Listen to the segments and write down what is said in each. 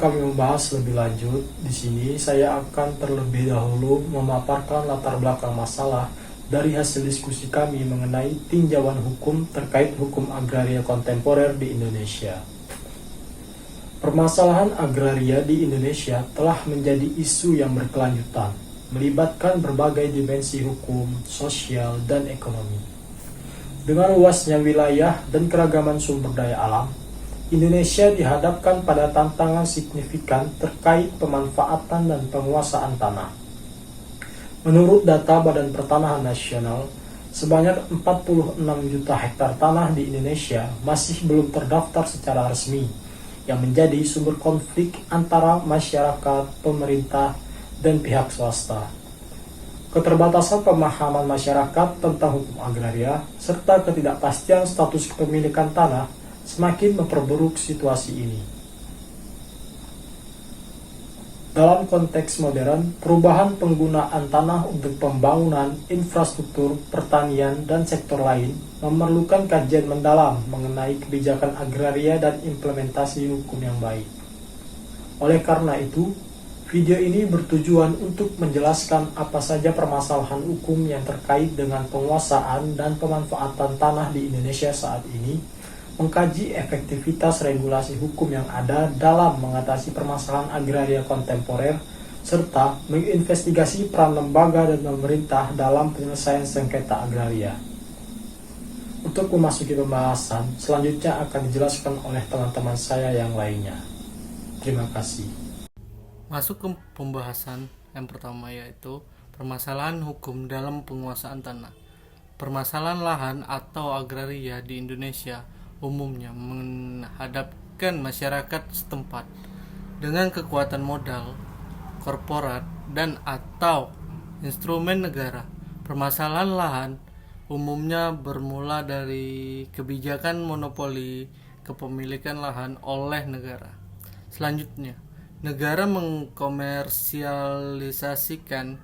kami membahas lebih lanjut, di sini saya akan terlebih dahulu memaparkan latar belakang masalah dari hasil diskusi kami mengenai tinjauan hukum terkait hukum agraria kontemporer di Indonesia. Permasalahan agraria di Indonesia telah menjadi isu yang berkelanjutan, melibatkan berbagai dimensi hukum, sosial, dan ekonomi. Dengan luasnya wilayah dan keragaman sumber daya alam, Indonesia dihadapkan pada tantangan signifikan terkait pemanfaatan dan penguasaan tanah. Menurut data Badan Pertanahan Nasional, sebanyak 46 juta hektar tanah di Indonesia masih belum terdaftar secara resmi, yang menjadi sumber konflik antara masyarakat, pemerintah, dan pihak swasta. Keterbatasan pemahaman masyarakat tentang hukum agraria serta ketidakpastian status kepemilikan tanah semakin memperburuk situasi ini. Dalam konteks modern, perubahan penggunaan tanah untuk pembangunan infrastruktur, pertanian, dan sektor lain memerlukan kajian mendalam mengenai kebijakan agraria dan implementasi hukum yang baik. Oleh karena itu, video ini bertujuan untuk menjelaskan apa saja permasalahan hukum yang terkait dengan penguasaan dan pemanfaatan tanah di Indonesia saat ini, mengkaji efektivitas regulasi hukum yang ada dalam mengatasi permasalahan agraria kontemporer, serta menginvestigasi peran lembaga dan pemerintah dalam penyelesaian sengketa agraria. Untuk memasuki pembahasan, selanjutnya akan dijelaskan oleh teman-teman saya yang lainnya. Terima kasih. Masuk ke pembahasan yang pertama, yaitu permasalahan hukum dalam penguasaan tanah. Permasalahan lahan atau agraria di Indonesia umumnya menghadapkan masyarakat setempat dengan kekuatan modal, korporat, dan atau instrumen negara. Permasalahan lahan umumnya bermula dari kebijakan monopoli kepemilikan lahan oleh negara. Selanjutnya, negara mengkomersialisasikan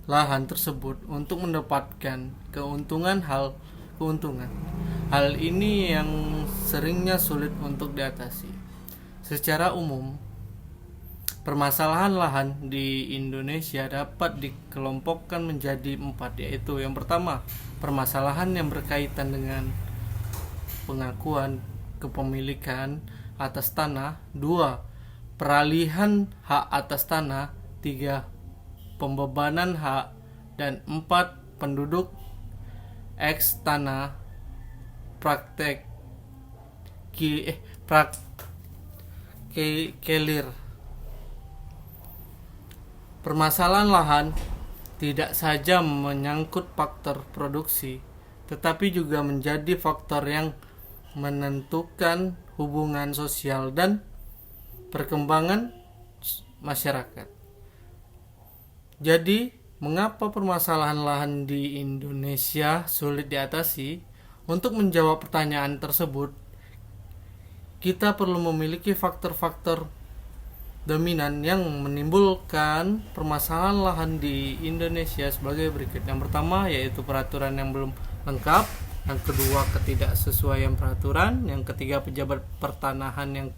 lahan tersebut untuk mendapatkan keuntungan. Hal ini yang seringnya sulit untuk diatasi. Secara umum, permasalahan lahan di Indonesia dapat dikelompokkan menjadi 4, yaitu yang pertama, permasalahan yang berkaitan dengan pengakuan kepemilikan atas tanah. 2. Peralihan hak atas tanah. 3. Pembebanan hak. Dan 4. Penduduk eks tanah. Kelir. Permasalahan lahan tidak saja menyangkut faktor produksi, tetapi juga menjadi faktor yang menentukan hubungan sosial dan perkembangan masyarakat. Jadi, mengapa permasalahan lahan di Indonesia sulit diatasi? Untuk menjawab pertanyaan tersebut, kita perlu memiliki faktor-faktor dominan yang menimbulkan permasalahan lahan di Indonesia sebagai berikut. Yang pertama, yaitu peraturan yang belum lengkap. Yang kedua, ketidaksesuaian peraturan. Yang ketiga, pejabat pertanahan yang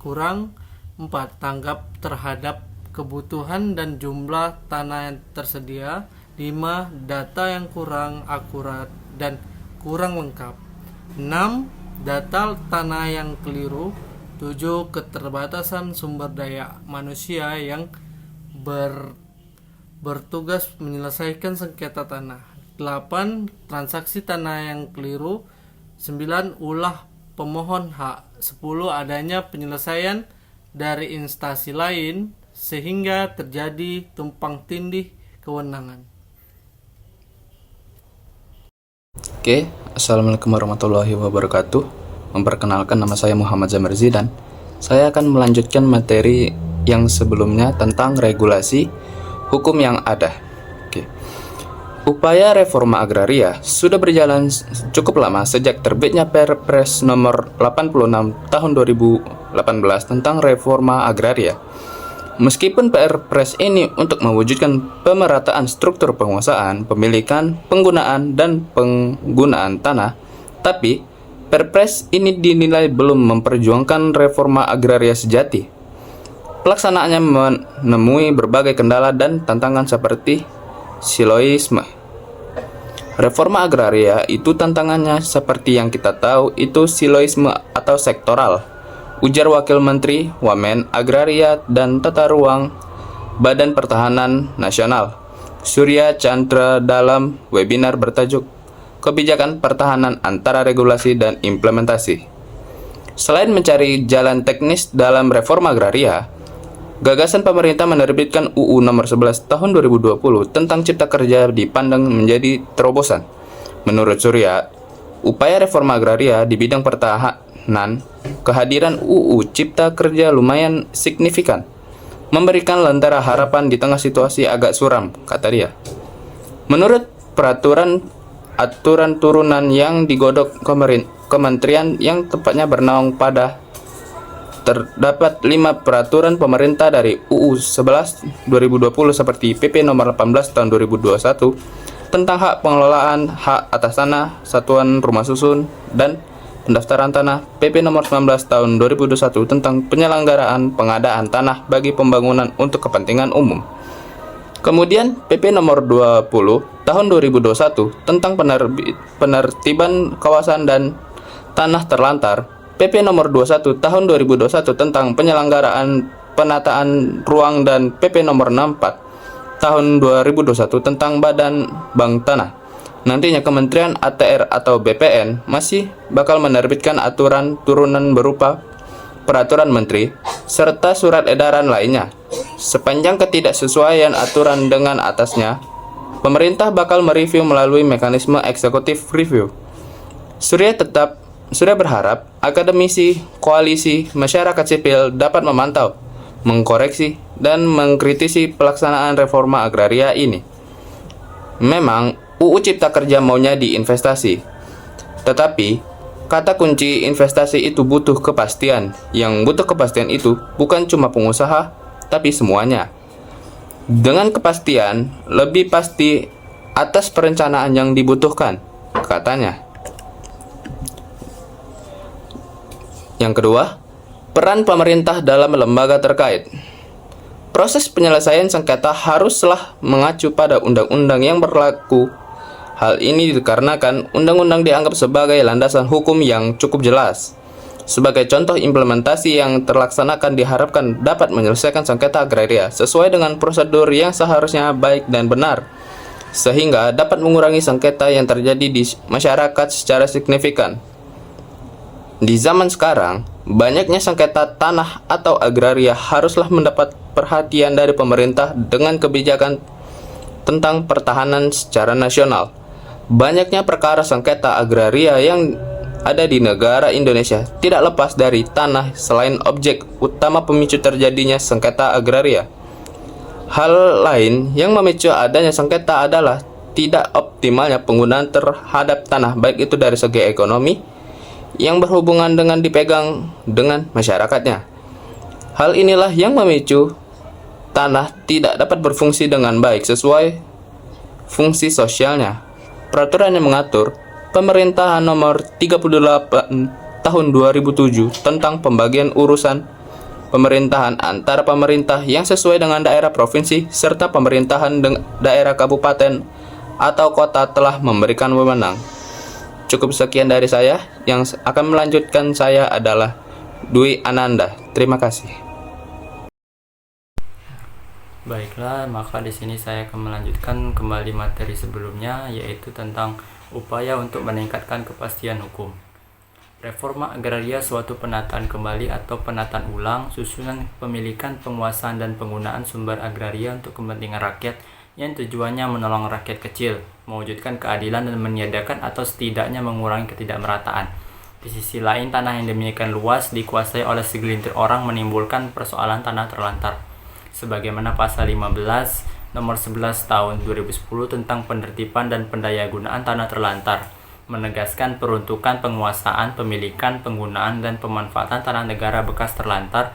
kurang. 4. Tanggap terhadap kebutuhan dan jumlah tanah yang tersedia. 5. Data yang kurang akurat dan kurang lengkap. 6. Data tanah yang keliru. 7. Keterbatasan sumber daya manusia yang bertugas menyelesaikan sengketa tanah. 8. Transaksi tanah yang keliru. 9. Ulah pemohon hak. 10. Adanya penyelesaian dari instansi lain sehingga terjadi tumpang tindih kewenangan. Oke, Assalamualaikum warahmatullahi wabarakatuh. Memperkenalkan, nama saya Muhammad Zamir Zidan. Saya akan melanjutkan materi yang sebelumnya tentang regulasi hukum yang ada. Oke. Upaya reforma agraria sudah berjalan cukup lama sejak terbitnya Perpres nomor 86 tahun 2018 tentang reforma agraria. Meskipun Perpres ini untuk mewujudkan pemerataan struktur penguasaan, pemilikan, penggunaan, dan penggunaan tanah, tapi Perpres ini dinilai belum memperjuangkan reforma agraria sejati. Pelaksanaannya menemui berbagai kendala dan tantangan seperti siloisme. Reforma agraria itu tantangannya seperti yang kita tahu itu siloisme atau sektoral. Ujar Wakil Menteri Wamen Agraria dan Tata Ruang Badan Pertahanan Nasional, Surya Chandra dalam webinar bertajuk Kebijakan Pertahanan Antara Regulasi dan Implementasi. Selain mencari jalan teknis dalam reforma agraria, gagasan pemerintah menerbitkan UU Nomor 11 Tahun 2020 tentang Cipta Kerja dipandang menjadi terobosan. Menurut Surya, upaya reforma agraria di bidang pertahanan, kehadiran UU Cipta Kerja lumayan signifikan, memberikan lentera harapan di tengah situasi agak suram, kata dia. Menurut aturan turunan yang digodok kementerian yang tepatnya bernaung pada terdapat 5 peraturan pemerintah dari UU 11 2020 seperti PP nomor 18 tahun 2021 tentang hak pengelolaan hak atas tanah, satuan rumah susun, dan pendaftaran tanah, PP nomor 19 tahun 2021 tentang penyelenggaraan pengadaan tanah bagi pembangunan untuk kepentingan umum. Kemudian PP nomor 20 tahun 2021 tentang penertiban kawasan dan tanah terlantar, PP nomor 21 tahun 2021 tentang penyelenggaraan penataan ruang, dan PP nomor 64 tahun 2021 tentang Badan Bank Tanah. Nantinya Kementerian ATR atau BPN masih bakal menerbitkan aturan turunan berupa peraturan menteri serta surat edaran lainnya. Sepanjang ketidaksesuaian aturan dengan atasnya, pemerintah bakal mereview melalui mekanisme executive review. Surya berharap akademisi, koalisi, masyarakat sipil dapat memantau, mengkoreksi, dan mengkritisi pelaksanaan reforma agraria ini. Memang UU Cipta Kerja maunya diinvestasi, tetapi kata kunci investasi itu butuh kepastian. Yang butuh kepastian itu bukan cuma pengusaha, tapi semuanya. Dengan kepastian lebih pasti atas perencanaan yang dibutuhkan, katanya. Yang kedua, peran pemerintah dalam lembaga terkait. Proses penyelesaian sengketa haruslah mengacu pada undang-undang yang berlaku. Hal ini dikarenakan undang-undang dianggap sebagai landasan hukum yang cukup jelas. Sebagai contoh implementasi yang terlaksanakan diharapkan dapat menyelesaikan sengketa agraria sesuai dengan prosedur yang seharusnya baik dan benar, sehingga dapat mengurangi sengketa yang terjadi di masyarakat secara signifikan. Di zaman sekarang, banyaknya sengketa tanah atau agraria haruslah mendapat perhatian dari pemerintah dengan kebijakan tentang pertahanan secara nasional. Banyaknya perkara sengketa agraria yang ada di negara Indonesia tidak lepas dari tanah selain objek utama pemicu terjadinya sengketa agraria. Hal lain yang memicu adanya sengketa adalah tidak optimalnya penggunaan terhadap tanah, baik itu dari segi ekonomi yang berhubungan dengan dipegang dengan masyarakatnya. Hal inilah yang memicu tanah tidak dapat berfungsi dengan baik sesuai fungsi sosialnya. Peraturan yang mengatur Pemerintahan Nomor 38 Tahun 2007 tentang pembagian urusan pemerintahan antara pemerintah yang sesuai dengan daerah provinsi serta pemerintahan daerah kabupaten atau kota telah memberikan wewenang. Cukup sekian dari saya. Yang akan melanjutkan saya adalah Dwi Ananda. Terima kasih. Baiklah, maka di sini saya akan melanjutkan kembali materi sebelumnya, yaitu tentang upaya untuk meningkatkan kepastian hukum. Reforma agraria suatu penataan kembali atau penataan ulang susunan kepemilikan, penguasaan, dan penggunaan sumber agraria untuk kepentingan rakyat yang tujuannya menolong rakyat kecil, mewujudkan keadilan dan meniadakan atau setidaknya mengurangi ketidakmerataan. Di sisi lain, tanah yang demikian luas dikuasai oleh segelintir orang menimbulkan persoalan tanah terlantar. Sebagaimana pasal 15 nomor 11 tahun 2010 tentang penertiban dan pendayagunaan tanah terlantar, menegaskan peruntukan penguasaan, pemilikan, penggunaan, dan pemanfaatan tanah negara bekas terlantar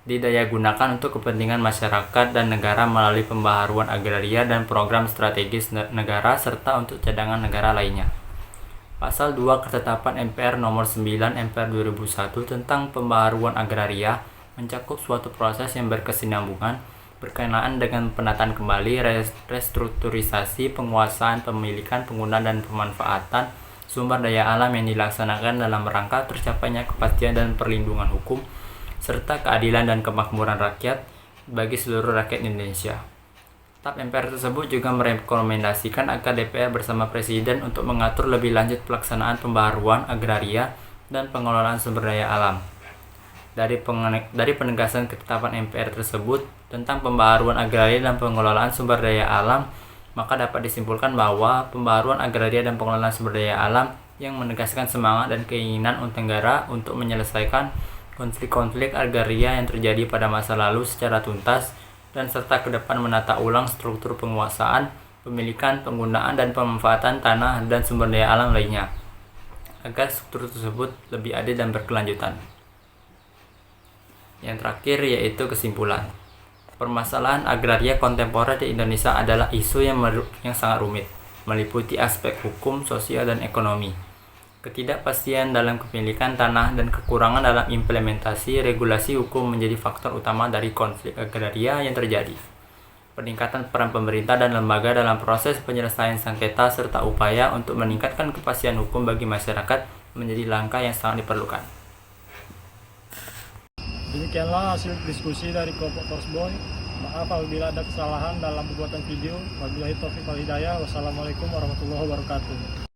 didayagunakan untuk kepentingan masyarakat dan negara melalui pembaharuan agraria dan program strategis negara serta untuk cadangan negara lainnya. Pasal 2 Ketetapan MPR nomor 9 MPR 2001 tentang pembaharuan agraria mencakup suatu proses yang berkesinambungan berkenaan dengan penataan kembali, restrukturisasi, penguasaan, pemilikan, penggunaan, dan pemanfaatan sumber daya alam yang dilaksanakan dalam rangka tercapainya kepastian dan perlindungan hukum, serta keadilan dan kemakmuran rakyat bagi seluruh rakyat Indonesia. Staf MPR tersebut juga merekomendasikan agar DPR bersama Presiden untuk mengatur lebih lanjut pelaksanaan pembaharuan agraria dan pengelolaan sumber daya alam. Dari penegasan ketetapan MPR tersebut tentang pembaharuan agraria dan pengelolaan sumber daya alam, maka dapat disimpulkan bahwa pembaharuan agraria dan pengelolaan sumber daya alam yang menegaskan semangat dan keinginan negara untuk menyelesaikan konflik-konflik agraria yang terjadi pada masa lalu secara tuntas dan serta ke depan menata ulang struktur penguasaan, pemilikan, penggunaan, dan pemanfaatan tanah dan sumber daya alam lainnya, agar struktur tersebut lebih adil dan berkelanjutan. Yang terakhir yaitu kesimpulan. Permasalahan agraria kontemporer di Indonesia adalah isu yang sangat rumit, meliputi aspek hukum, sosial, dan ekonomi. Ketidakpastian dalam kepemilikan tanah dan kekurangan dalam implementasi regulasi hukum menjadi faktor utama dari konflik agraria yang terjadi. Peningkatan peran pemerintah dan lembaga dalam proses penyelesaian sengketa serta upaya untuk meningkatkan kepastian hukum bagi masyarakat menjadi langkah yang sangat diperlukan. Demikianlah hasil diskusi dari kelompok Forsboy. Maaf apabila ada kesalahan dalam pembuatan video. Wabillahi taufiq wal hidayah. Wassalamualaikum warahmatullahi wabarakatuh.